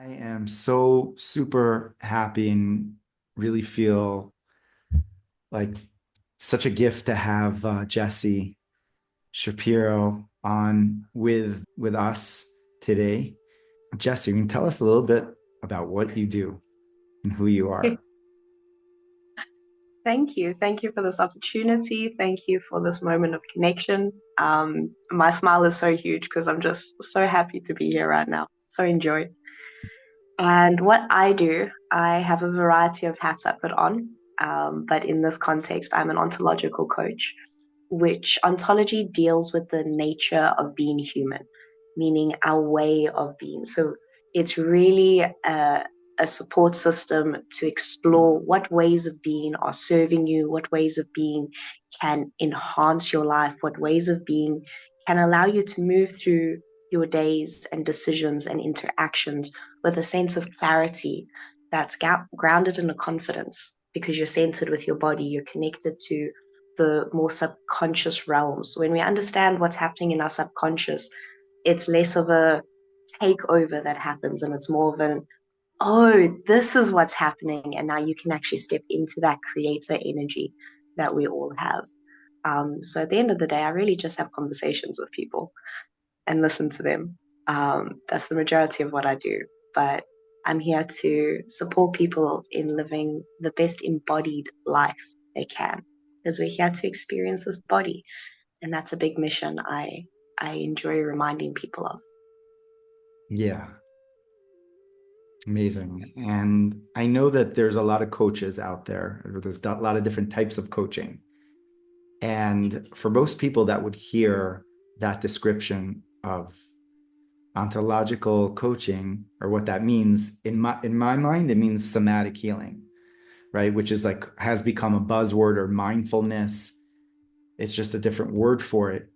I am so super happy and really feel like such a gift to have Jessie Shapiro on with us today. Jessie, can you tell us a little bit about what you do and who you are? Thank you. Thank you for this opportunity. Thank you for this moment of connection. My smile is so huge because I'm just so happy to be here right now. So enjoy. And what I do, I have a variety of hats I put on. But in this context, I'm an ontological coach, which ontology deals with the nature of being human, meaning our way of being. So it's really a support system to explore what ways of being are serving you, what ways of being can enhance your life, what ways of being can allow you to move through your days and decisions and interactions with a sense of clarity that's grounded in a confidence because you're centered with your body, you're connected to the more subconscious realms. When we understand what's happening in our subconscious, it's less of a takeover that happens and it's more of an, oh, this is what's happening. And now you can actually step into that creator energy that we all have. So at the end of the day, I really just have conversations with people and listen to them. That's the majority of what I do. But I'm here to support people in living the best embodied life they can, because we're here to experience this body, and that's a big mission I enjoy reminding people of. Yeah, amazing. And I know that there's a lot of coaches out there. There's a lot of different types of coaching. And for most people that would hear that description of ontological coaching, or what that means, in my mind it means somatic healing, right? Which is like has become a buzzword, or mindfulness. It's just a different word for it.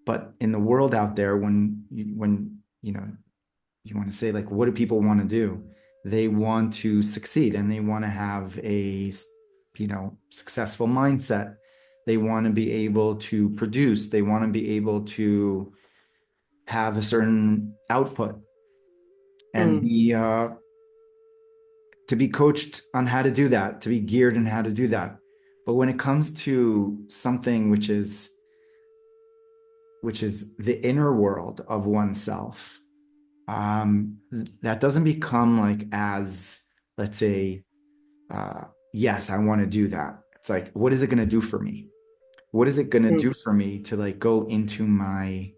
But in the world out there, when you want to say, like, what do people want to do? They want to succeed, and they want to have a successful mindset. They want to be able to produce. They want to be able to have a certain output and Mm, be to be coached on how to do that, to be geared in how to do that. But when it comes to something which is the inner world of oneself, that doesn't become like, as, let's say, uh, yes, I want to do that. It's like, what is it going to do for me? What is it going to mm, do for me to like go into my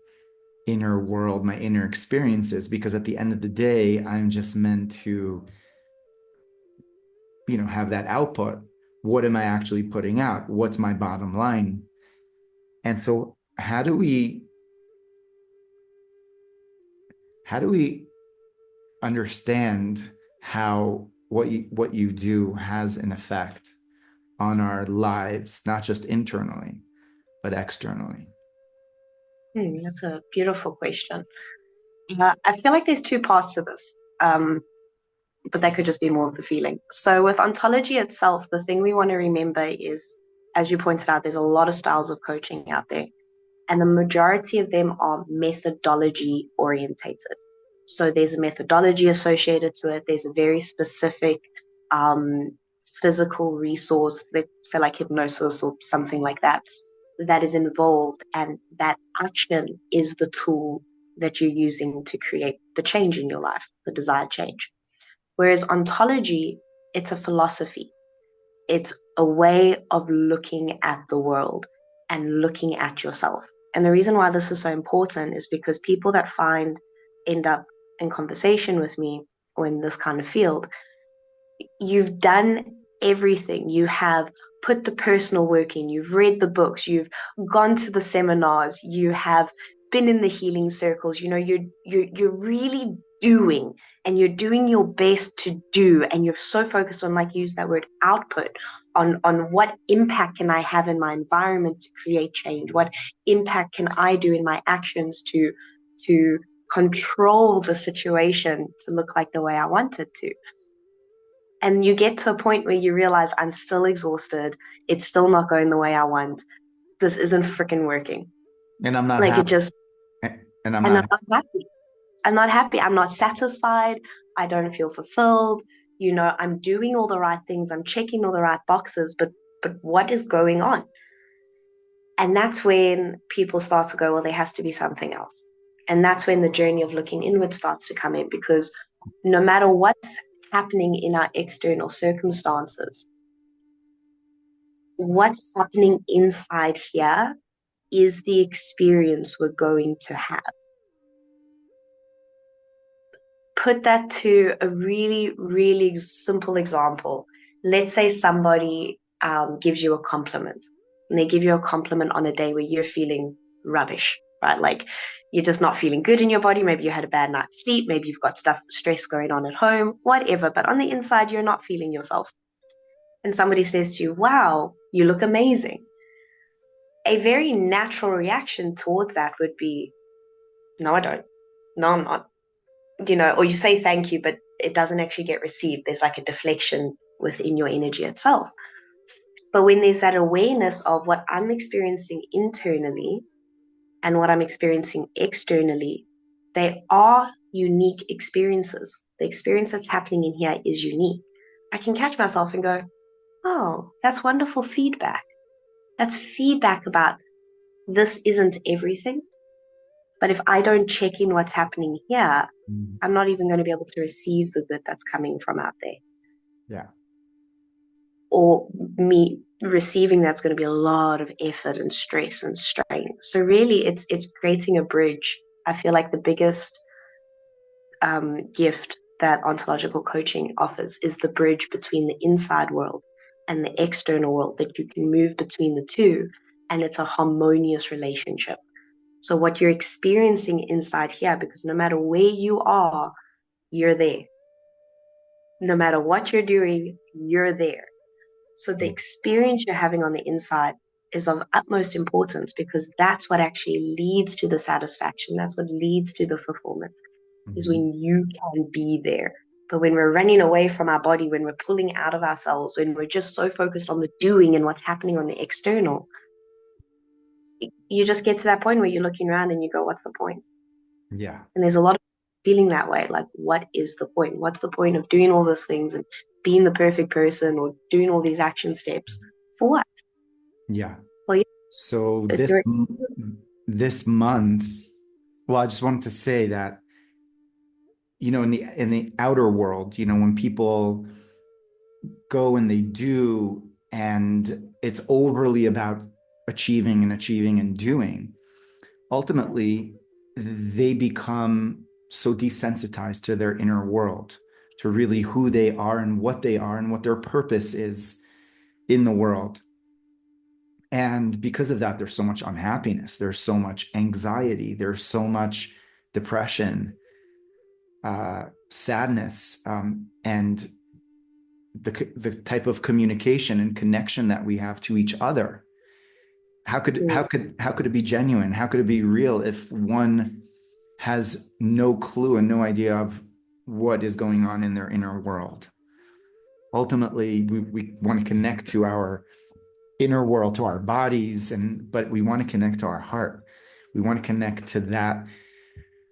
inner world, my inner experiences? Because at the end of the day, I'm just meant to have that output. What am I actually putting out? What's my bottom line? And so how do we understand how what you do has an effect on our lives, not just internally but externally? that's a beautiful question. I feel like there's two parts to this, but that could just be more of the feeling. So with ontology itself, the thing we want to remember is, as you pointed out, there's a lot of styles of coaching out there, and the majority of them are methodology orientated. So there's a methodology associated to it. There's a very specific um, physical resource, let's say like hypnosis or something like that, that is involved, and that action is the tool that you're using to create the change in your life, the desired change. Whereas ontology, it's a philosophy. It's a way of looking at the world and looking at yourself. And the reason why this is so important is because people that end up in conversation with me or in this kind of field, you've done everything. You have put the personal work in, you've read the books, you've gone to the seminars, you have been in the healing circles. You're really doing, and you're doing your best to do, and you're so focused on, like, use that word, output, on what impact can I have in my environment to create change, what impact can I do in my actions to control the situation to look like the way I want it to. And you get to a point where you realize, I'm still exhausted. It's still not going the way I want. This isn't freaking working. And I'm not Like, it happy. just, And I'm and not I'm not happy. I'm not happy. I'm not satisfied. I don't feel fulfilled. I'm doing all the right things, I'm checking all the right boxes, but what is going on? And that's when people start to go, well, there has to be something else. And that's when the journey of looking inward starts to come in, because no matter what's happening in our external circumstances, what's happening inside here is the experience we're going to have. Put that to a really, really simple example. Let's say somebody gives you a compliment, and they give you a compliment on a day where you're feeling rubbish, right? Like you're just not feeling good in your body. Maybe you had a bad night's sleep. Maybe you've got stress going on at home, whatever. But on the inside, you're not feeling yourself. And somebody says to you, wow, you look amazing. A very natural reaction towards that would be, no, I don't. No, I'm not. Or you say thank you, but it doesn't actually get received. There's like a deflection within your energy itself. But when there's that awareness of what I'm experiencing internally and what I'm experiencing externally, they are unique experiences. The experience that's happening in here is unique. I can catch myself and go, oh, that's wonderful feedback. That's feedback about this isn't everything. But if I don't check in what's happening here, I'm not even going to be able to receive the good that's coming from out there. Yeah. Or me receiving that's going to be a lot of effort and stress and strain. So really, it's creating a bridge. I feel like the biggest gift that ontological coaching offers is the bridge between the inside world and the external world, that you can move between the two, and it's a harmonious relationship. So what you're experiencing inside here, because no matter where you are, you're there. No matter what you're doing, you're there. So the experience you're having on the inside is of utmost importance, because that's what actually leads to the satisfaction. That's what leads to the fulfillment, is when you can be there. But when we're running away from our body, when we're pulling out of ourselves, when we're just so focused on the doing and what's happening on the external, you just get to that point where you're looking around and you go, what's the point? Yeah. And there's a lot of feeling that way. Like, what is the point? What's the point of doing all these things and being the perfect person or doing all these action steps for what? Yeah. Well, yeah, So if you're, this month, well, I just wanted to say that, in the outer world, when people go and they do, and it's overly about achieving and achieving and doing, ultimately they become so desensitized to their inner world, to really who they are and what their purpose is in the world. And because of that, there's so much unhappiness, there's so much anxiety, there's so much depression, sadness, and the type of communication and connection that we have to each other. How could it be genuine? How could it be real if one has no clue and no idea of what is going on in their inner world? Ultimately, we want to connect to our inner world, to our bodies, but we want to connect to our heart. We want to connect to that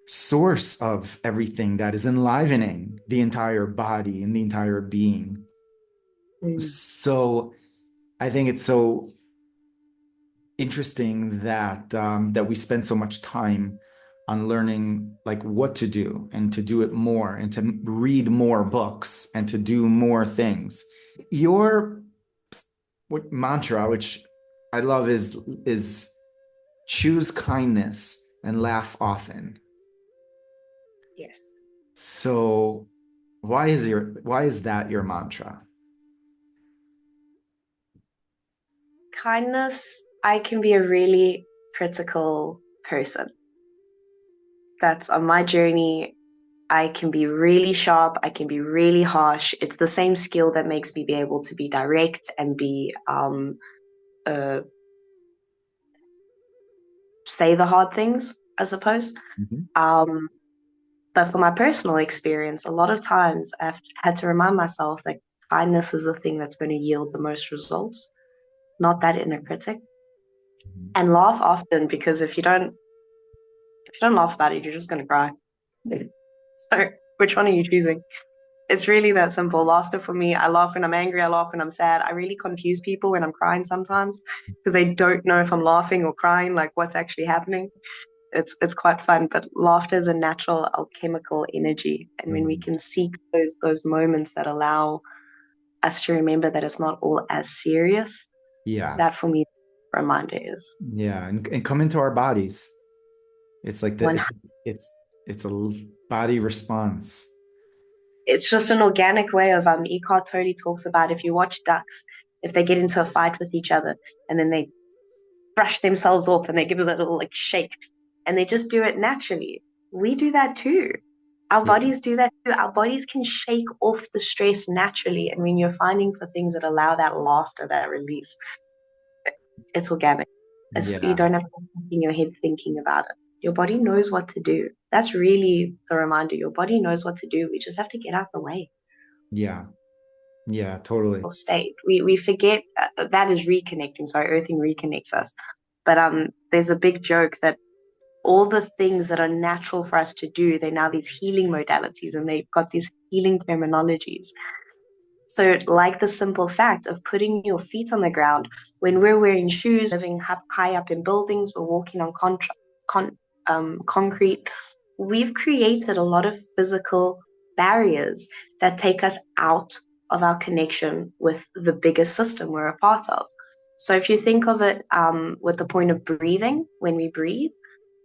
source of everything that is enlivening the entire body and the entire being. So I think it's so interesting that we spend so much time on learning like what to do, and to do it more, and to read more books, and to do more things. Your mantra, which I love, is choose kindness and laugh often. yes, So why is that your mantra? kindness. I can be a really critical person. That's on my journey. I can be really sharp. I can be really harsh. It's the same skill that makes me be able to be direct and be uh, say the hard things, I suppose. Mhm. Um, but for my personal experience, a lot of times I've had to remind myself that kindness is the thing that's going to yield the most results, not that inner critic. And laugh often, because if you don't laugh about it, you're just going to cry. So Which one are you choosing? It's really that simple. Laughter for me, I laugh when I'm angry, I laugh when I'm sad. I really confuse people when I'm crying sometimes because they don't know if I'm laughing or crying, like what's actually happening. It's quite fun, but laughter is a natural alchemical energy. And when we Mm. can seek those moments that allow us to remember that it's not all as serious, Yeah. that for me, reminder is Yeah. And come into our bodies. It's like the one. it's it's a body response. It's just an organic way of Eckhart totally talks about if you watch ducks, if they get into a fight with each other and then they brush themselves off and they give it a little like shake and they just do it naturally. We do that too. Our Yeah. bodies do that too. Our bodies can shake off the stress naturally. And when you're finding for things that allow that laughter, that release, it's organic. You Yeah. don't have to think in your head thinking about it. Your body knows what to do. That's really the reminder. Your body knows what to do. We just have to get out the way. Yeah. Yeah, totally. State. We forget that is reconnecting. So earthing reconnects us. But there's a big joke that all the things that are natural for us to do, they're now these healing modalities and they've got these healing terminologies. So, like the simple fact of putting your feet on the ground when we're wearing shoes, living high up in buildings, we're walking on concrete, we've created a lot of physical barriers that take us out of our connection with the biggest system we're a part of. So, if you think of it with the point of breathing, when we breathe,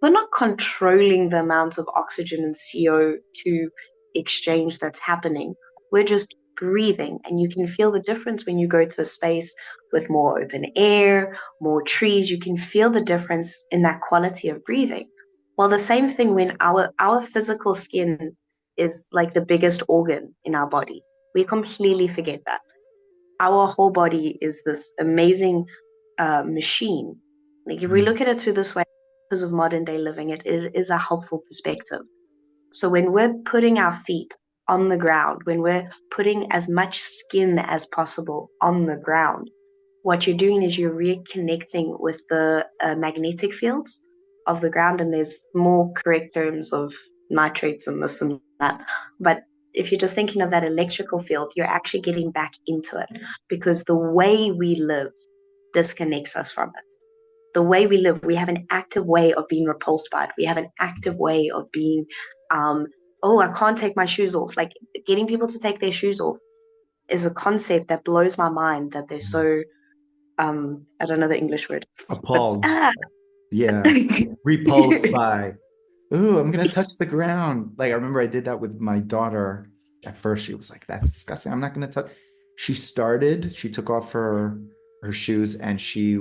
we're not controlling the amount of oxygen and CO2 exchange that's happening. We're just breathing. And you can feel the difference when you go to a space with more open air, more trees. You can feel the difference in that quality of breathing. Well, the same thing when our physical skin is like the biggest organ in our body. We completely forget that. Our whole body is this amazing machine. Like if we Mm. look at it through this way, because of modern day living, it is a helpful perspective. So when we're putting our feet on the ground, when we're putting as much skin as possible on the ground, what you're doing is you're reconnecting with the magnetic fields of the ground. And there's more correct terms of nitrates and this and that. But if you're just thinking of that electrical field, you're actually getting back into it because the way we live disconnects us from it. The way we live, we have an active way of being repulsed by it. We have an active way of being, um, oh, I can't take my shoes off. Like getting people to take their shoes off is a concept that blows my mind that they're so, I don't know the English word, but Appalled. Yeah. Repulsed by, ooh, I'm gonna touch the ground. Like I remember I did that with my daughter. At first, she was like, that's disgusting. I'm not gonna touch. She took off her shoes and she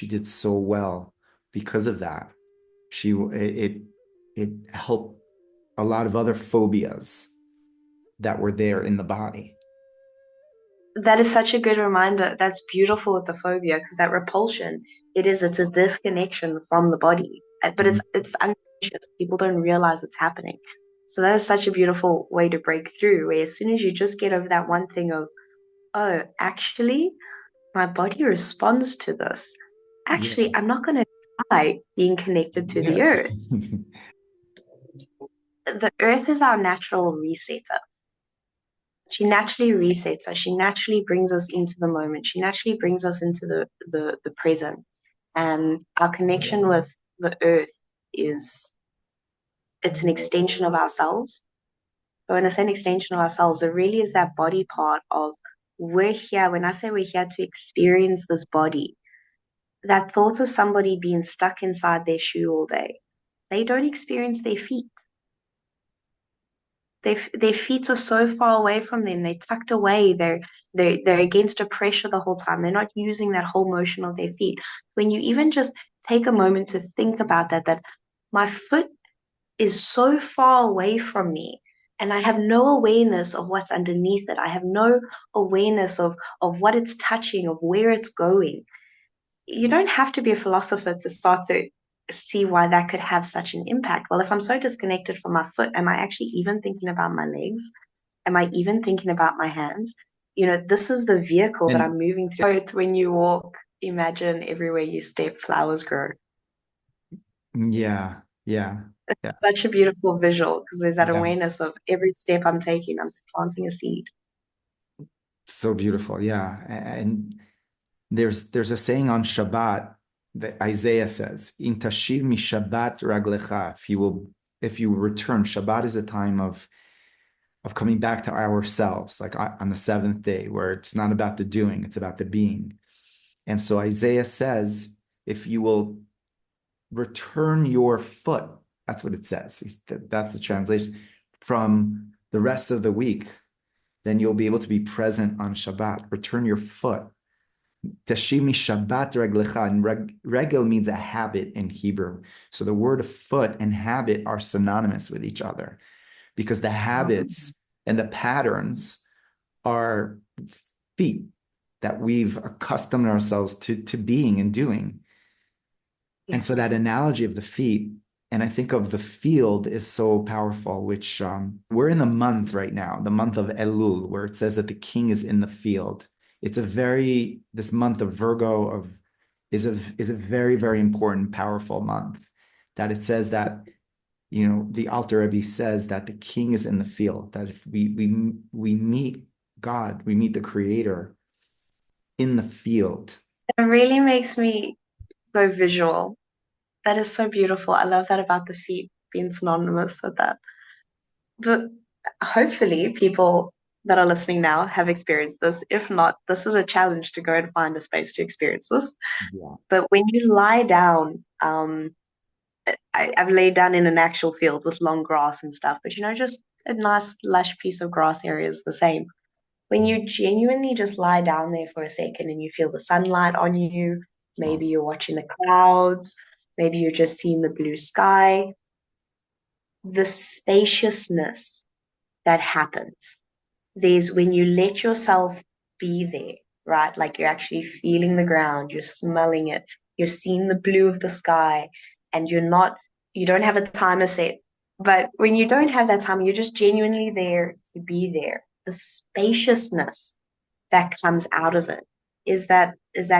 did so well because of that. It helped a lot of other phobias that were there in the body. that is such a good reminder. That's beautiful with the phobia because that repulsion, it's a disconnection from the body, but Mhm. it's unconscious. People don't realize it's happening. So that is such a beautiful way to break through. Where as soon as you just get over that one thing of, oh, actually, my body responds to this. Yeah. Actually, I'm not going to die being connected to the Yeah. earth. The earth is our natural resetter. She naturally resets us. She naturally brings us into the moment. She naturally brings us into the present. And our connection with the earth is it's an extension of ourselves. But when I say an extension of ourselves, it really is that body part of we're here. When I say we're here to experience this body, that thought of somebody being stuck inside their shoe all day, they don't experience their feet. Their feet are so far away from them. They're tucked away. They're against a pressure the whole time. They're not using that whole motion of their feet. When you even just take a moment to think about that, that my foot is so far away from me and I have no awareness of what's underneath it. I have no awareness of what it's touching, of where it's going. You don't have to be a philosopher to start to see why that could have such an impact. Well, if I'm so disconnected from my foot, am I actually even thinking about my legs? Am I even thinking about my hands? This is the vehicle that And I'm moving through. It's when you walk, imagine everywhere you step, flowers grow. yeah. Yeah. Yeah. Such a beautiful visual because there's that Yeah. awareness of every step I'm taking, I'm planting a seed. So beautiful. Yeah. And there's a saying on Shabbat that Isaiah says, "In tashiv mi Shabbat raglecha." If you return, Shabbat is a time of coming back to ourselves, like on the seventh day, where it's not about the doing, it's about the being. And so Isaiah says, if you will return your foot, that's what it says. That's the translation from the rest of the week, then you'll be able to be present on Shabbat. Return your foot. Tashimi Shabbat reglecha. And regel means a habit in Hebrew. So the word foot and habit are synonymous with each other because the habits and the patterns are feet that we've accustomed ourselves to being and doing. Yeah. And so that analogy of the feet, and I think of the field is so powerful, which we're in the month right now, the month of Elul, where it says that the king is in the field. It's this month of Virgo is a very, very important, powerful month. That it says that, the Alter Rebbe says that the king is in the field, that if we meet God, we meet the creator in the field. It really makes me go visual. That is so beautiful. I love that about the feet being synonymous with that. But hopefully, people that are listening now have experienced this. If not, this is a challenge to go and find a space to experience this. Yeah. But when you lie down, I've laid down in an actual field with long grass and stuff, but just a nice lush piece of grass area is the same. When you genuinely just lie down there for a second and you feel the sunlight on you, maybe Awesome. you're watching the clouds, maybe you're just seeing the blue sky, the spaciousness that happens. There's when you let yourself be there, right? Like you're actually feeling the ground, you're smelling it, you're seeing the blue of the sky, and you don't have a timer set. But when you don't have that time, you're just genuinely there to be there. The spaciousness that comes out of it is that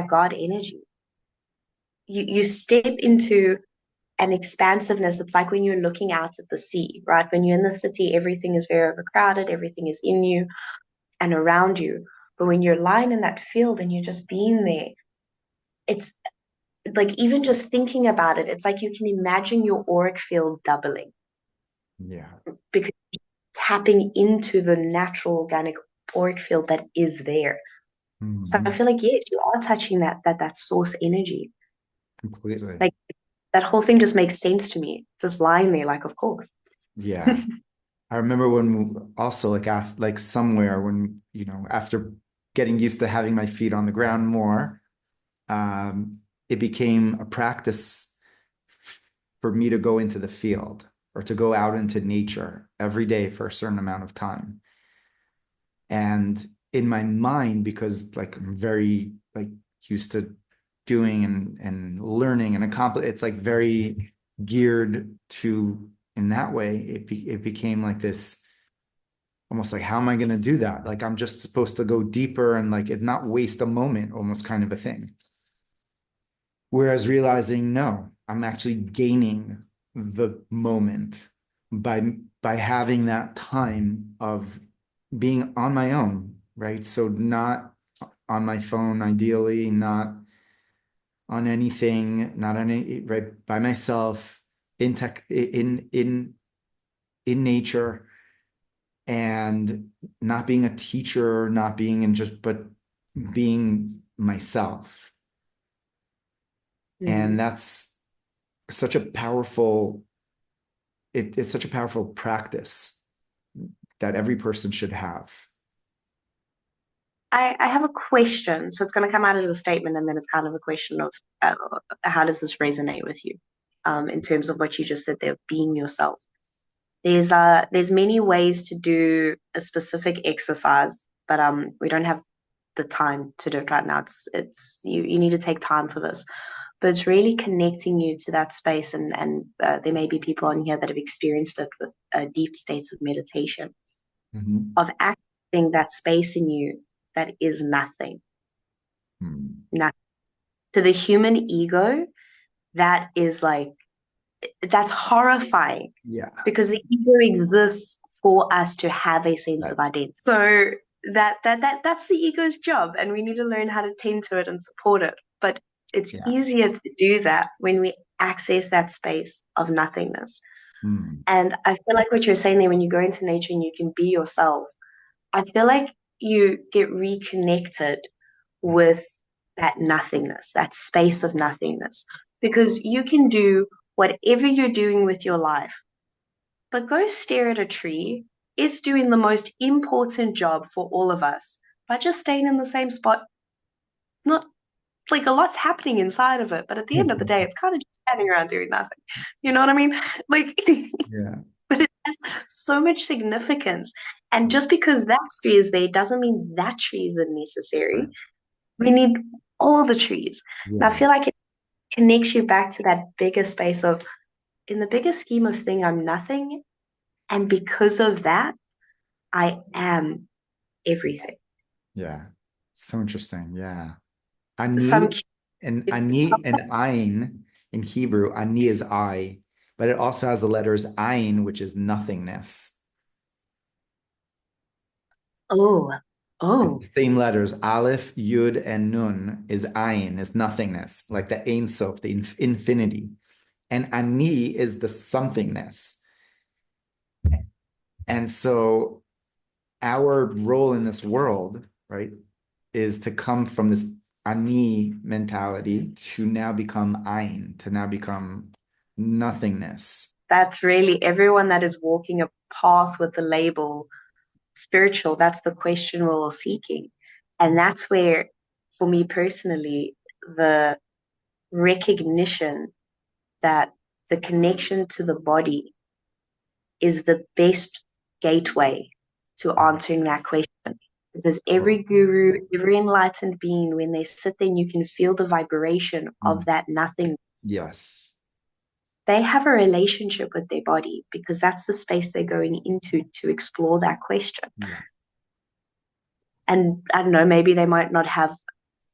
God energy. You step into an expansiveness. It's like when you're looking out at the sea, right? When you're in the city, everything is very overcrowded, everything is in you and around you. But when you're lying in that field and you're just being there, it's like even just thinking about it, it's like you can imagine your auric field doubling Yeah. because tapping into the natural organic auric field that is there. So I Mhm. feel like yes, you are touching that source energy. Completely. Like that whole thing just makes sense to me. Just lying there, like of course. Yeah. I remember when also like somewhere when, after getting used to having my feet on the ground more, it became a practice for me to go into the field or to go out into nature every day for a certain amount of time. And in my mind, because like I'm very like used to doing and learning and accomplish, it's like very geared to in that way. It became like this almost like how am I going to do that? Like I'm just supposed to go deeper and like it not waste a moment, almost kind of a thing. Whereas realizing no, I'm actually gaining the moment by having that time of being on my own, right? So not on my phone, ideally, not on anything, not on any, right, by myself in tech, in nature, and not being a teacher, not being in just, but being myself. And Mm. that's such a powerful, it's such a powerful practice that every person should have. I have a question. So it's going to come out as a statement, and then it's kind of a question of how does this resonate with you in terms of what you just said there, being yourself. There's many ways to do a specific exercise, but we don't have the time to do it right now. It's you need to take time for this, but it's really connecting you to that space, and there may be people on here that have experienced it with deep states of meditation, Mhm. of accessing that space in you that is nothing. Mhm. Nothing. To the human ego, that is like that's horrifying Yeah. because the ego exists for us to have a sense That, of identity. So that's the ego's job, and we need to learn how to tend to it and support it. But it's yeah. easier to do that when we access that space of nothingness. Mm. And I feel like what you're saying there, when you go into nature and you can be yourself, I feel like you get reconnected with that nothingness, that space of nothingness, because you can do whatever you're doing with your life, but go stare at a tree is doing the most important job for all of us by just staying in the same spot. Not like a lot's happening inside of it, but at the end of the day, it's kind of just standing around doing nothing. You know what I mean? Like, Yeah. but it has so much significance. And just because that tree is there doesn't mean that tree isn't necessary. Right. We need all the trees. And I Yeah. feel like it connects you back to that bigger space of, in the bigger scheme of thing, I'm nothing. And because of that, I am everything. Yeah. So interesting. Yeah. So I'm Ani and ayin in Hebrew, ani is I, but it also has the letters ayin, which is nothingness. oh, It's oh, the same letters. Aleph, Yud, and Nun is ayin, is nothingness, like the Ein Sof, the infinity. And ani is the somethingness. And so our role in this world, right, is to come from this ani mentality to now become ayin, to now become nothingness. that's really everyone that is walking a path with the label spiritual. That's the question we're all seeking. And that's where, for me personally, the recognition that the connection to the body is the best gateway to answering that question. Because Oh, every guru, every enlightened being, when they sit there and you can feel the vibration of mm, that nothing, yes. they have a relationship with their body because that's the space they're going into to explore that question. Yeah. And I don't know, maybe they might not have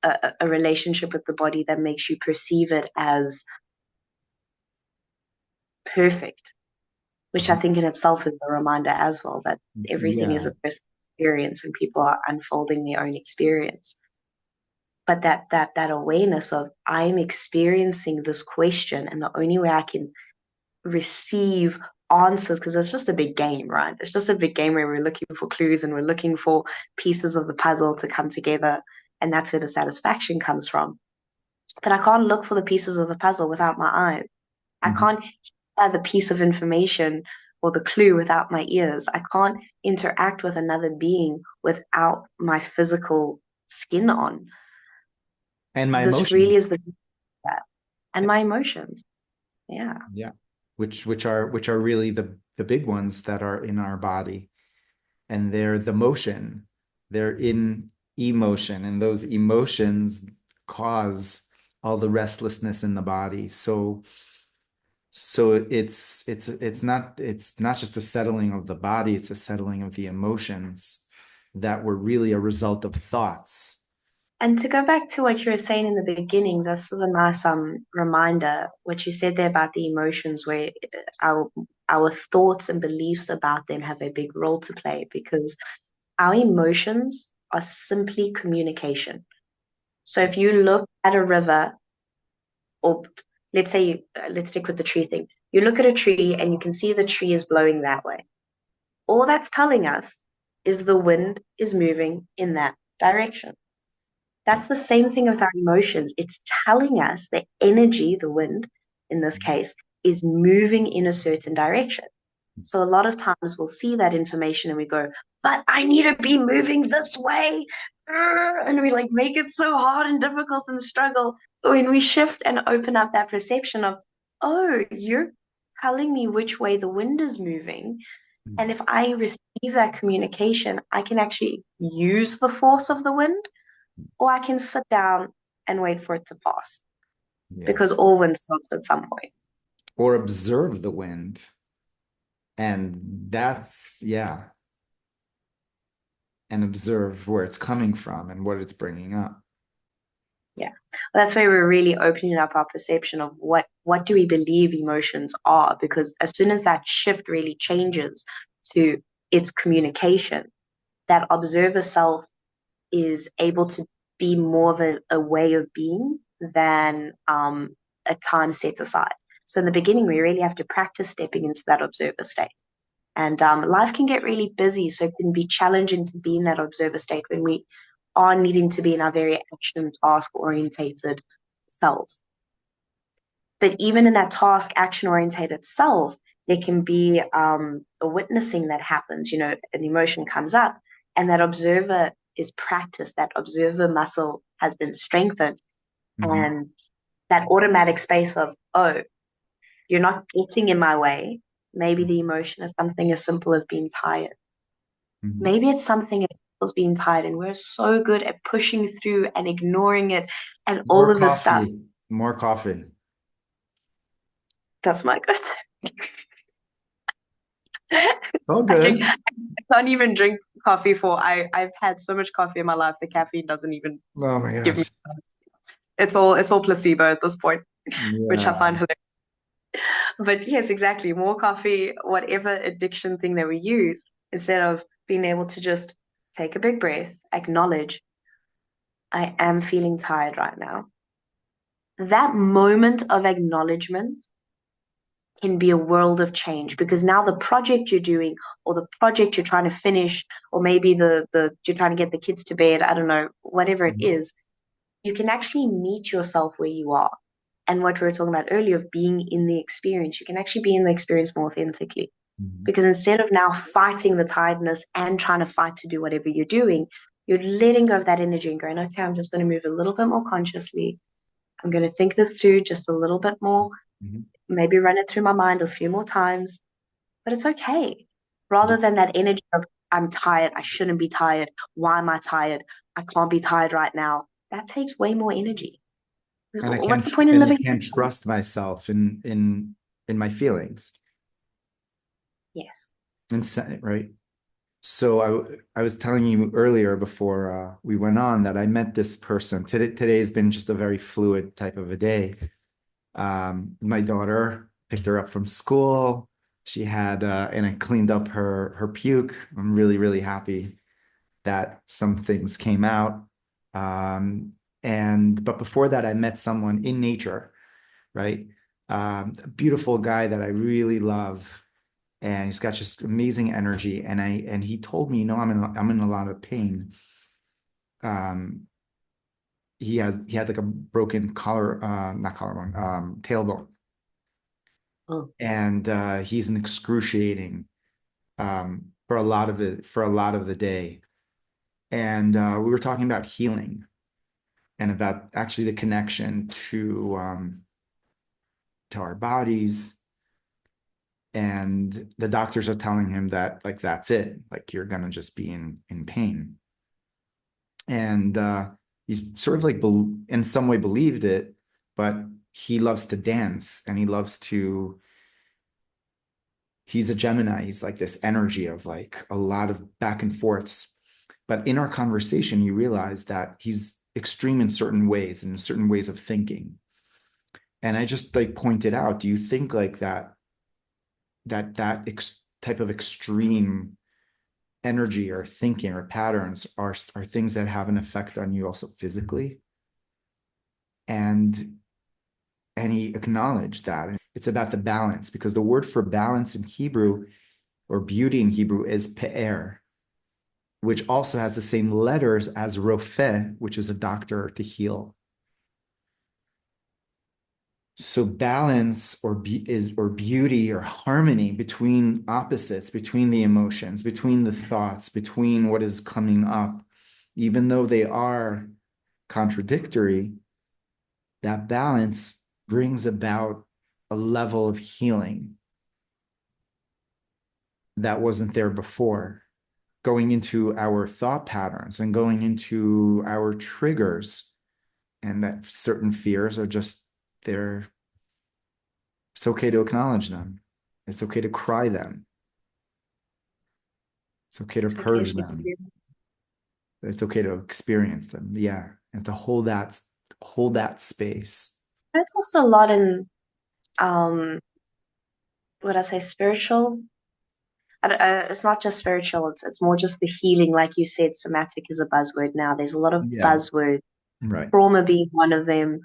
a relationship with the body that makes you perceive it as perfect, which I think in itself is a reminder as well that everything is Yeah. a personal experience and people are unfolding their own experience. But that awareness of I'm experiencing this question, and the only way I can receive answers, because it's just a big game, right? It's just a big game where we're looking for clues and we're looking for pieces of the puzzle to come together, and that's where the satisfaction comes from. But I can't look for the pieces of the puzzle without my eyes. I Mhm. can't hear the piece of information or the clue without my ears. I can't interact with another being without my physical skin on. And my This really is emotions. the that. And my emotions. Yeah. Yeah. Which are really the big ones that are in our body. And they're the motion. They're in emotion. And those emotions cause all the restlessness in the body. So it's not just a settling of the body, it's a settling of the emotions that were really a result of thoughts. And to go back to what you were saying in the beginning, this is a nice reminder. What you said there about the emotions, where our our thoughts and beliefs about them have a big role to play because our emotions are simply communication. So if you look at a river, or let's say, let's stick with the tree thing. You look at a tree and you can see the tree is blowing that way. All that's telling us is the wind is moving in that direction. That's the same thing with our emotions. It's telling us the energy, the wind in this case, is moving in a certain direction. So a lot of times we'll see that information and we go, but I need to be moving this way. And we like make it so hard and difficult and struggle. When we shift and open up that perception of, oh, you're telling me which way the wind is moving. And if I receive that communication, I can actually use the force of the wind, or I can sit down and wait for it to pass Yeah. because all wind stops at some point. Or observe the wind. And yeah, and observe where it's coming from and what it's bringing up. Yeah. That's where we're really opening up our perception of what do we believe emotions are? Because as soon as that shift really changes to its communication, that observer self is able to be more of a way of being than a time set aside. So in the beginning, we really have to practice stepping into that observer state. And life can get really busy, so it can be challenging to be in that observer state when we are needing to be in our very action task orientated selves. But even in that task action orientated self, there can be a witnessing that happens. An emotion comes up, and that observer is practiced, that observer muscle has been strengthened, Mhm, and that automatic space of, oh, you're not getting in my way. Maybe the emotion is something as simple as being tired. mhm. Maybe it's something as simple as being tired, and we're so good at pushing through and ignoring it and all More of this stuff. coffee, more coffee. That's my good. All I can good. I can't even drink coffee I've had so much coffee in my life the caffeine doesn't even Oh my give me. gosh. It's all placebo at this point, which I Yeah. find hilarious. But yes, exactly. More coffee, whatever addiction thing that we use, instead of being able to just take a big breath, acknowledge, I am feeling tired right now. That moment of acknowledgement can be a world of change because now the project you're doing or the project you're trying to finish or maybe the you're trying to get the kids to bed, I don't know, whatever it Mhm, is, you can actually meet yourself where you are. And what we were talking about earlier of being in the experience, you can actually be in the experience more authentically. mhm, Because instead of now fighting the tiredness and trying to fight to do whatever you're doing, you're letting go of that energy and going, okay, I'm just going to move a little bit more consciously. I'm going to think this through just a little bit more, mhm. maybe run it through my mind a few more times, but it's okay. Rather Yeah. than that energy of, I'm tired, I shouldn't be tired. Why am I tired? I can't be tired right now. That takes way more energy. What's the point in And I living? can't trust myself in my feelings. Yes. Right. So I was telling you earlier before we went on that I met this person. Today's been just a very fluid type of a day. My daughter picked her up from school. She had and I cleaned up her puke. I'm really, really happy that some things came out. Um, and but before that, I met someone in nature, right? A beautiful guy that I really love, and he's got just amazing energy. And he told me, I'm in a lot of pain. Um, he had like a broken not collarbone, tailbone, Oh, and he's in excruciating for a lot of the day. And we were talking about healing and about actually the connection to our bodies. And the doctors are telling him that like that's it, like you're gonna just be in pain. And he's sort of like in some way believed it, but he loves to dance and he's a Gemini. He's like this energy of like a lot of back and forths. But in our conversation, you realize that he's extreme in certain ways and certain ways of thinking. And I just like pointed out, do you think like type of extreme energy or thinking or patterns are things that have an effect on you also physically? And he acknowledged that it's about the balance because the word for balance in Hebrew or beauty in Hebrew is pe'er, which also has the same letters as rofeh, which is a doctor to heal. So balance or beauty or harmony between opposites, between the emotions, between the thoughts, between what is coming up, even though they are contradictory, that balance brings about a level of healing that wasn't there before, going into our thought patterns and going into our triggers, and that certain fears are just there. It's okay to acknowledge them. It's okay to cry them. It's okay to it's okay to purge them. experience. It's okay to experience them. Yeah. And to hold that hold that space. It's also a lot in what I say, spiritual. It's not just spiritual. It's more just the healing, like you said. Somatic is a buzzword now. There's a lot of Yeah. buzzwords, Right. trauma being one of them.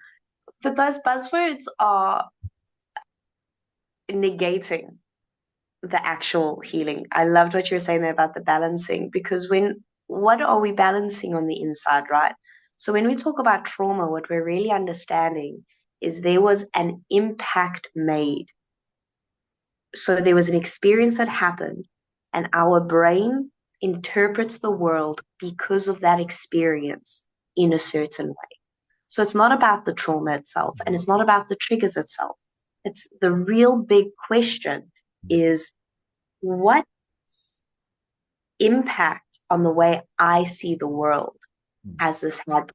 But those buzzwords are negating the actual healing. I loved what you were saying there about the balancing, because what are we balancing on the inside, right? So when we talk about trauma, what we're really understanding is there was an impact made. So there was an experience that happened, and our brain interprets the world because of that experience in a certain way. So it's not about the trauma itself, and it's not about the triggers itself. It's the real big question is, what impact on the way I see the world has this had?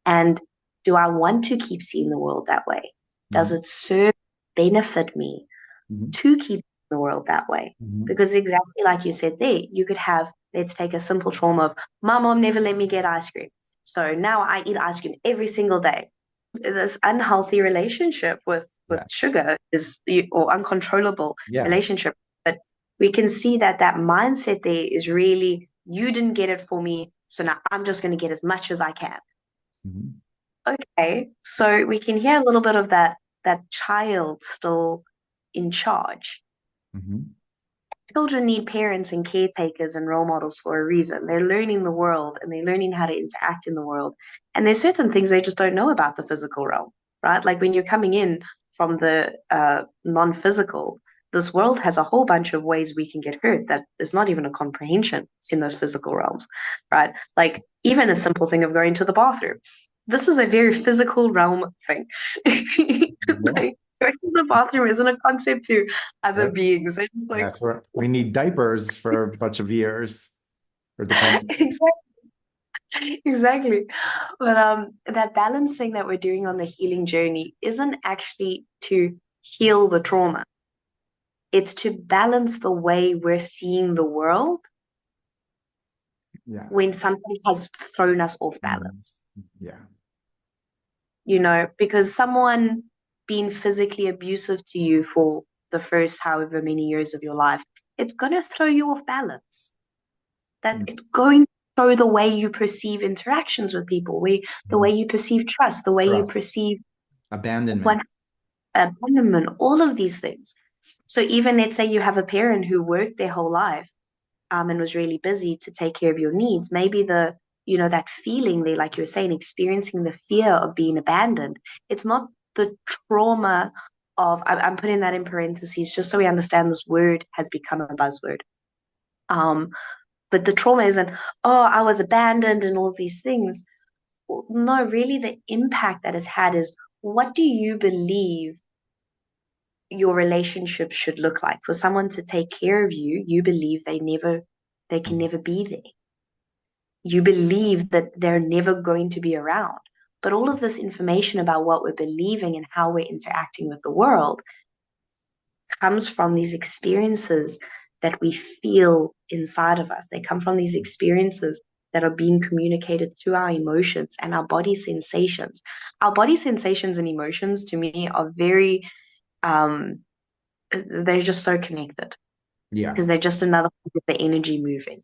And do I want to keep seeing the world that way? Does Mhm. it serve, benefit me Mhm. to keep the world that way? Mhm. Because exactly like you said there, you could have, let's take a simple trauma of, my mom never let me get ice cream. So now I eat ice cream every single day. This unhealthy relationship with Yeah. sugar is, or uncontrollable Yeah. relationship. But we can see that that mindset there is really, you didn't get it for me, so now I'm just going to get as much as I can. Mhm. Okay, so we can hear a little bit of that child still in charge. Mhm. Children need parents and caretakers and role models for a reason. They're learning the world and they're learning how to interact in the world. And there's certain things they just don't know about the physical realm, right? Like when you're coming in from the non-physical, this world has a whole bunch of ways we can get hurt that is not even a comprehension in those physical realms, right? Like even a simple thing of going to the bathroom. This is a very physical realm thing. Yeah. Like going to the bathroom isn't a concept to other Yep. beings. They're just like, That's where we need diapers for a bunch of years, or depending. exactly, exactly. But that balancing that we're doing on the healing journey isn't actually to heal the trauma. It's to balance the way we're seeing the world Yeah. when something has thrown us off Mhm. balance. Yeah. Because someone being physically abusive to you for the first however many years of your life, it's going to throw you off balance. That Mhm. it's going to throw the way you perceive interactions with people, the way you perceive trust, the way you Trust, perceive abandonment. one abandonment, all of these things. So even let's say you have a parent who worked their whole life and was really busy to take care of your needs. Maybe that feeling there, like you were saying, experiencing the fear of being abandoned. It's not the trauma of, I'm putting that in parentheses just so we understand this word has become a buzzword. But the trauma isn't, oh, I was abandoned and all these things. No, really, the impact that has had is, what do you believe your relationship should look like? For someone to take care of you, you believe they can never be there. You believe that they're never going to be around. But all of this information about what we're believing and how we're interacting with the world comes from these experiences that we feel inside of us. They come from these experiences that are being communicated through our emotions and our body sensations. Our body sensations and emotions, to me, are very, they're just so connected Yeah. because they're just another part of the energy moving,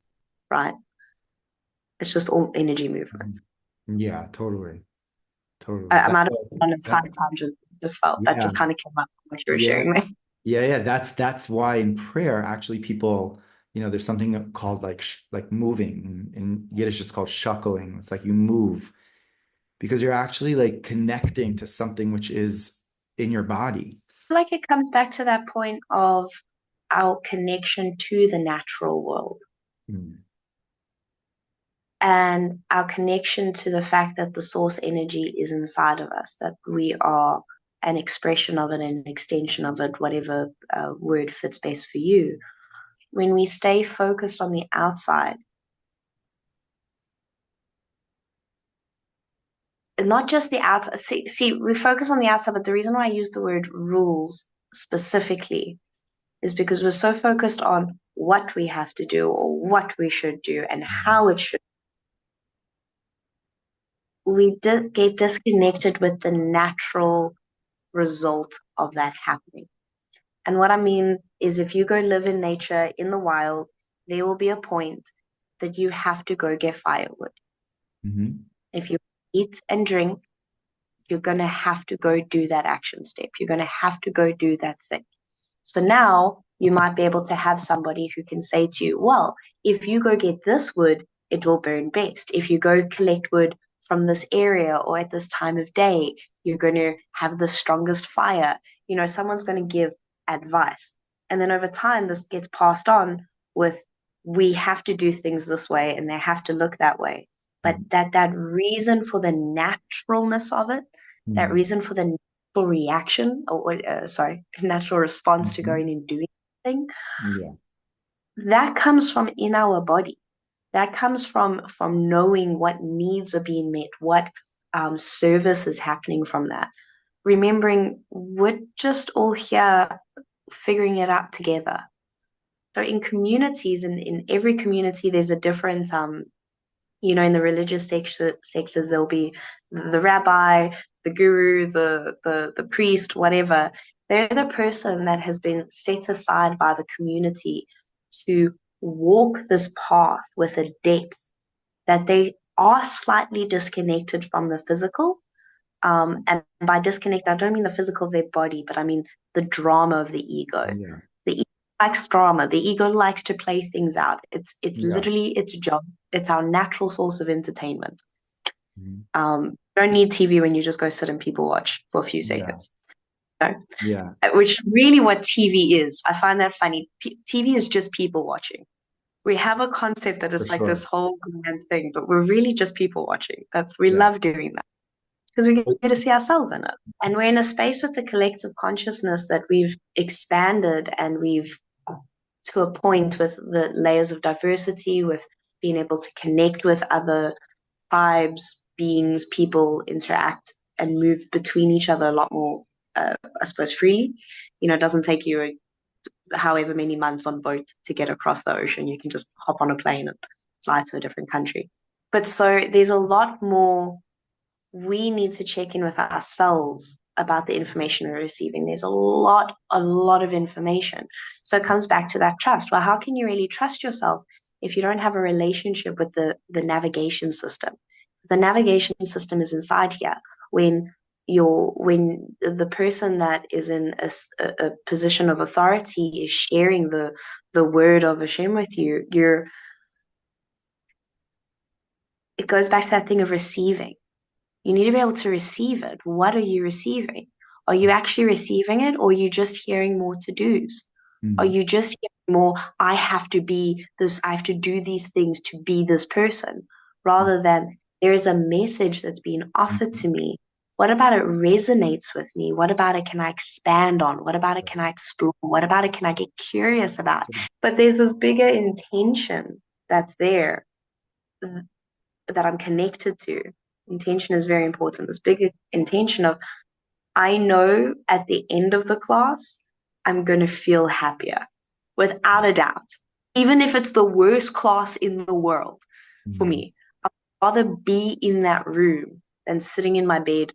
right? It's just all energy movement. Mhm. Yeah, totally. Totally. I might have gone on a That, side tangent. Just felt that yeah. just kind of came up from what you were Yeah. sharing there. Yeah. That's why in prayer, actually, people, there's something called like moving. In Yiddish, it's called shuckling. It's like you move because you're actually like connecting to something which is in your body. Like it comes back to that point of our connection to the natural world Mm. and our connection to the fact that the source energy is inside of us, that we are an expression of it, an extension of it, whatever word fits best for you. When we stay focused on the outside, and not just the outside, we focus on the outside, but the reason why I use the word rules specifically is because we're so focused on what we have to do or what we should do and how it should. we get disconnected with the natural result of that happening. And what I mean is, if you go live in nature in the wild, there will be a point that you have to go get firewood. Mm-hmm. If you eat and drink, you're going to have to go do that action step. You're going to have to go do that thing. So now you might be able to have somebody who can say to you, well, if you go get this wood, it will burn best. If you go collect wood from this area or at this time of day, you're going to have the strongest fire. You know, someone's going to give advice. And then over time, this gets passed on with, we have to do things this way and they have to look that way. But that reason for the naturalness of it, that Mm-hmm. reason for the reaction natural response to Mm-hmm. going and doing thing, Yeah. that comes from in our body. That comes from knowing what needs are being met, what service is happening from that. Remembering we're just all here figuring it out together. So in communities, in every community, there's a different in the religious sectors, there'll be the rabbi, the guru, the priest, whatever. They're the person that has been set aside by the community to walk this path with a depth that they are slightly disconnected from the physical. And by disconnect, I don't mean the physical of their body, but I mean the drama of the ego. Yeah. The ego likes drama. The ego likes to play things out. It's Yeah. literally its job. It's our natural source of entertainment. Mm-hmm. You don't need TV when you just go sit and people watch for a few Yeah. seconds. You know? Yeah. Which is really what TV is. I find that funny. TV is just people watching. We have a concept that For it's like this sure. whole grand thing, but we're really just people watching. We Yeah. love doing that because we get to see ourselves in it. And we're in a space with the collective consciousness that we've expanded and we've to a point with the layers of diversity, with being able to connect with other tribes, beings, people, interact and move between each other a lot more, I suppose, freely. You know, it doesn't take you however many months on boat to get across the ocean. You can just hop on a plane and fly to a different country. But so there's a lot more we need to check in with ourselves about the information we're receiving. There's a lot of information. So it comes back to that trust. Well, how can you really trust yourself if you don't have a relationship with the navigation system? The navigation system is inside here. When the person that is in a position of authority is sharing the word of Hashem with you, it goes back to that thing of receiving. You need to be able to receive it. What are you receiving? Are you actually receiving it, or are you just hearing more to-dos? Are Mm-hmm. you just hearing more, I have to be this, I have to do these things to be this person, rather than there is a message that's being offered Mm-hmm. to me. What about it resonates with me? What about it can I expand on? What about it can I explore? What about it can I get curious about? But there's this bigger intention that's there that I'm connected to. Intention is very important. This big intention of, I know at the end of the class, I'm going to feel happier without a doubt. Even if it's the worst class in the world for Mm-hmm. me, I'd rather be in that room than sitting in my bed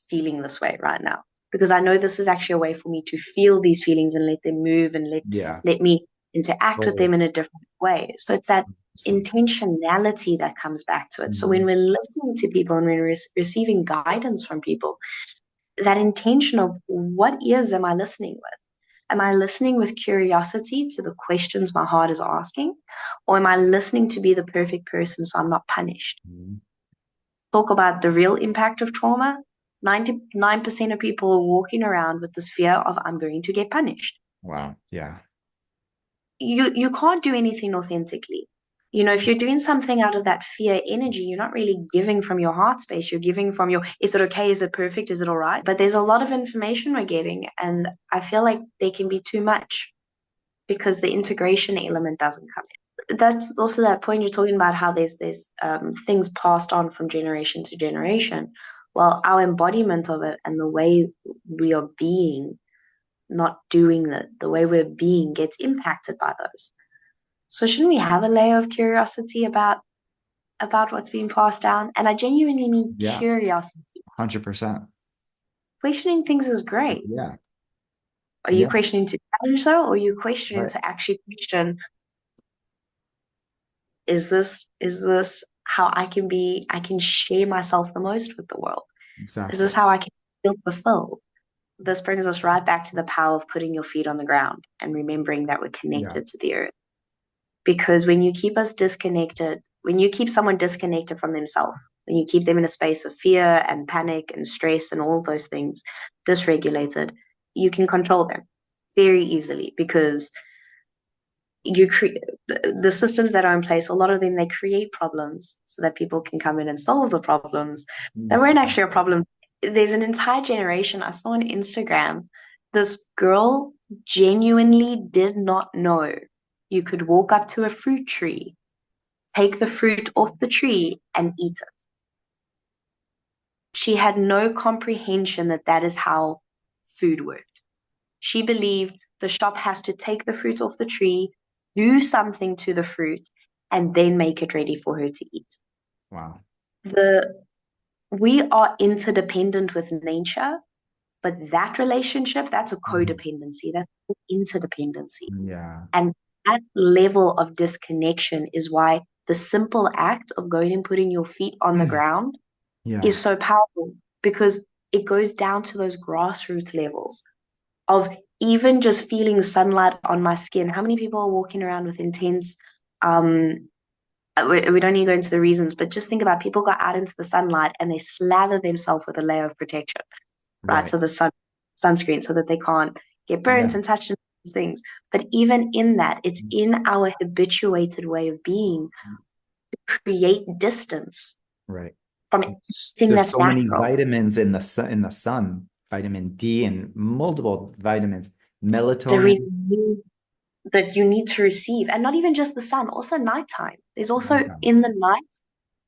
feeling this way right now. Because I know this is actually a way for me to feel these feelings and let them move and Yeah. let me interact with Totally. them in a different way. So it's that 100%. intentionality that comes back to it. So Mm-hmm. when we're listening to people and when we're receiving guidance from people, that intention of what ears am I listening with? Am I listening with curiosity to the questions my heart is asking? Or am I listening to be the perfect person so I'm not punished? Mm-hmm. Talk about the real impact of trauma. 99% of people are walking around with this fear of, I'm going to get punished. Wow. Yeah. You can't do anything authentically. You know, if you're doing something out of that fear energy, you're not really giving from your heart space. You're giving from your, is it okay? Is it perfect? Is it all right? But there's a lot of information we're getting, and I feel like they can be too much because the integration element doesn't come in. That's also that point you're talking about, how there's things passed on from generation to generation. Well, our embodiment of it and the way we are being, not doing the way we're being gets impacted by those. So shouldn't we have a layer of curiosity about about what's being passed down. And I genuinely mean Yeah, curiosity. 100%. Questioning things is great. Yeah, Are you yeah, questioning to challenge though, or are you questioning right. to actually question, is this how I can share myself the most with the world? Is Exactly. this how I can feel fulfilled? This brings us right back to the power of putting your feet on the ground and remembering that we're Yeah. connected to the earth. Because when you keep us disconnected, when you keep someone disconnected from themselves, when you keep them in a space of fear and panic and stress and all those things dysregulated, you can control them very easily because you create the systems that are in place. A lot of them, they create problems so that people can come in and solve the problems that weren't actually a Exactly. problem. There's an entire generation I saw on Instagram. This girl genuinely did not know you could walk up to a fruit tree, take the fruit off the tree, and eat it. She had no comprehension that that is how food worked. She believed the shop has to take the fruit off the tree, do something to the fruit, and then make it ready for her to eat. Wow. The We are interdependent with nature, but that relationship, that's a Mhm. codependency, that's interdependency. Yeah. And that level of disconnection is why the simple act of going and putting your feet on the ground is Yeah. so powerful because it goes down to those grassroots levels of even just feeling sunlight on my skin. How many people are walking around with intense, um, we don't need to go into the reasons, but just think about people go out into the sunlight and they slather themselves with a layer of protection, right? Right. So the sunscreen so that they can't get burnt Yeah. and touched and things. But even in that, it's in our habituated way of being to create distance Right. from anything There's that's so many natural. vitamins in the sun, vitamin D and multiple vitamins, The melatonin. renewed that you need to receive, and not even just the sun, also nighttime. There's also Yeah. in the night,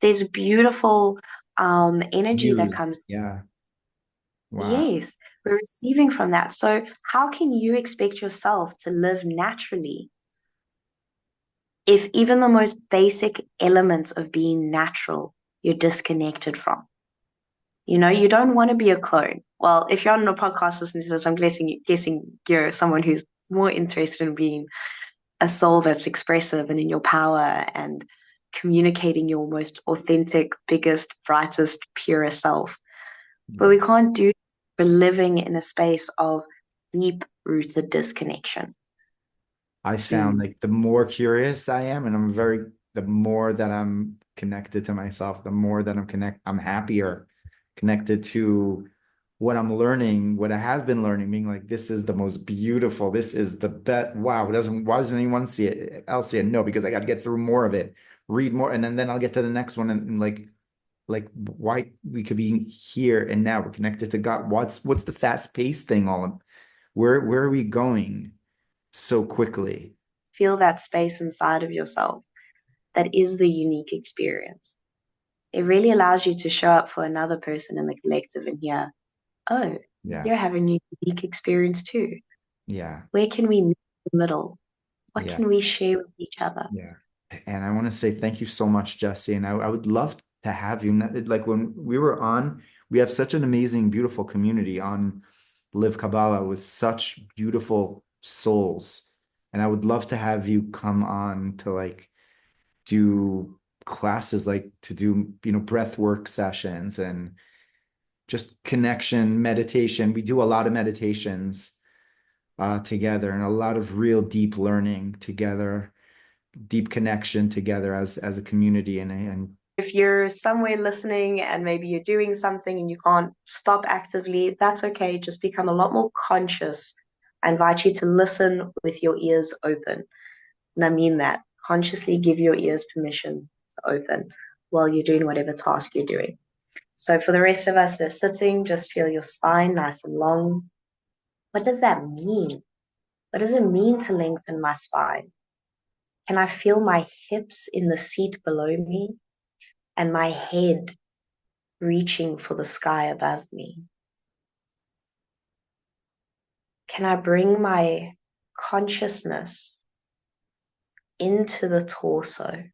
there's beautiful energy that Hues. comes. Yeah. Wow. Yes, we're receiving from that. So how can you expect yourself to live naturally if even the most basic elements of being natural you're disconnected from? You know, you don't want to be a clone. Well, if you're on a podcast listening to this, I'm guessing you're someone who's more interested in being a soul that's expressive and in your power and communicating your most authentic, biggest, brightest, purest self. But Yeah. we can't do for living in a space of deep rooted disconnection. I found Mm. like the more curious I am, and the more that I'm connected to myself, the more that I'm happier connected to what I'm learning, what I have been learning, being like, this is the most beautiful, this is the best. Wow, why doesn't anyone see it? I'll see it. No, because I got to get through more of it, read more, and then I'll get to the next one and like why we could be here and now. We're connected to God. What's the fast-paced thing all of, where are we going so quickly? Feel that space inside of yourself that is the unique experience. It really allows you to show up for another person in the collective and hear, oh, Yeah. you're having a unique experience too. Yeah. Where can we meet in the middle? What Yeah. can we share with each other? Yeah. And I want to say thank you so much, Jesse. And I would love to have you. Like when we were on, we have such an amazing, beautiful community on Live Kabbalah with such beautiful souls. And I would love to have you come on to like do classes, like to do, breath work sessions and just connection, meditation. We do a lot of meditations together and a lot of real deep learning together, deep connection together as a community and If you're somewhere listening and maybe you're doing something and you can't stop actively, that's okay. Just become a lot more conscious. I invite you to listen with your ears open. And I mean that. Consciously give your ears permission to open while you're doing whatever task you're doing. So for the rest of us who are sitting, just feel your spine nice and long. What does that mean? What does it mean to lengthen my spine? Can I feel my hips in the seat below me and my head reaching for the sky above me? Can I bring my consciousness into the torso?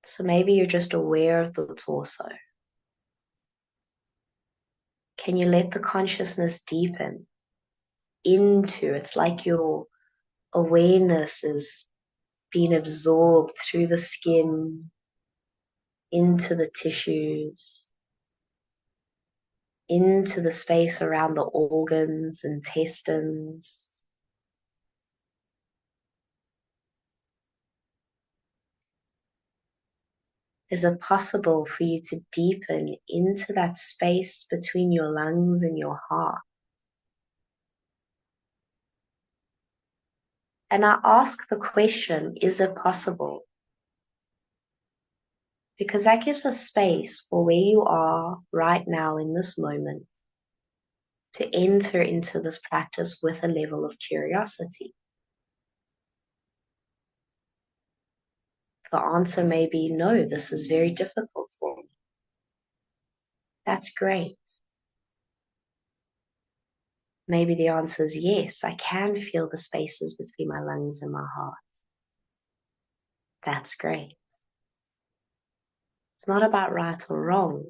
So maybe you're just aware of the torso. Can you let the consciousness deepen into, it's like your awareness is being absorbed through the skin, into the tissues, into the space around the organs, intestines. Is it possible for you to deepen into that space between your lungs and your heart? And I ask the question, is it possible? Because that gives us space for where you are right now in this moment to enter into this practice with a level of curiosity. The answer may be no, this is very difficult for me. That's great. Maybe the answer is yes, I can feel the spaces between my lungs and my heart. That's great. It's not about right or wrong.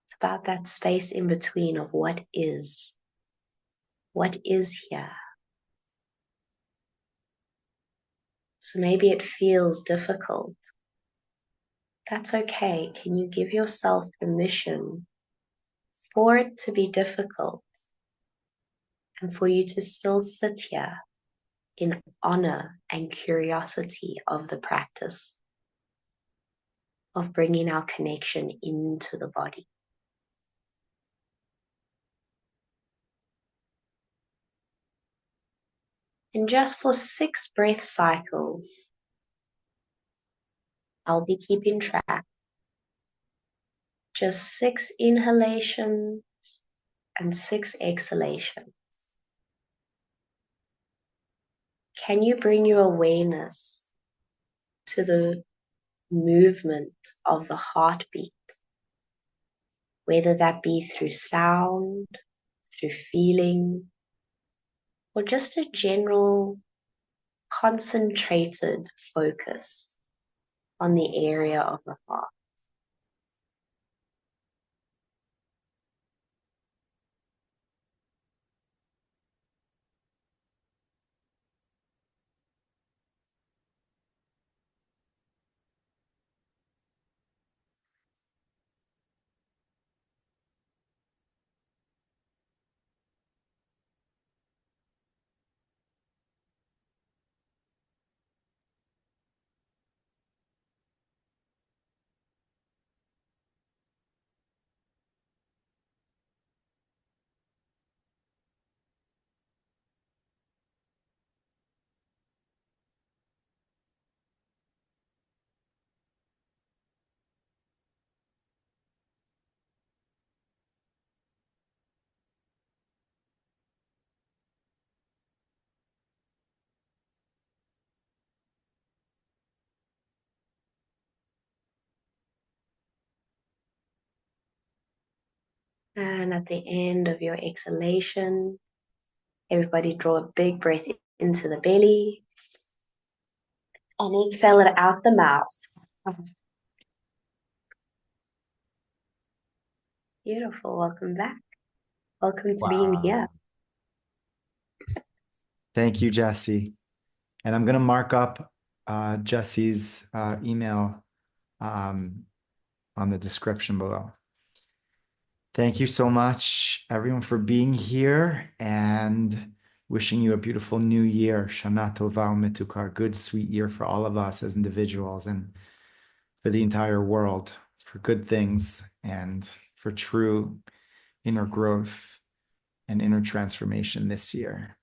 It's about that space in between of what is. What is here? So maybe it feels difficult. That's okay. Can you give yourself permission for it to be difficult and for you to still sit here in honor and curiosity of the practice of bringing our connection into the body? And just for 6 breath cycles, I'll be keeping track. Just 6 inhalations and 6 exhalations. Can you bring your awareness to the movement of the heartbeat, whether that be through sound, through feeling, or just a general concentrated focus on the area of the heart? And at the end of your exhalation, everybody draw a big breath into the belly and exhale it out the mouth. Beautiful. Welcome back. Welcome to being here. Wow. Thank you, Jessie. And I'm going to mark up Jessie's email on the description below. Thank you so much, everyone, for being here, and wishing you a beautiful new year. Shana Tova Umetukar, good, sweet year for all of us as individuals and for the entire world, for good things and for true inner growth and inner transformation this year.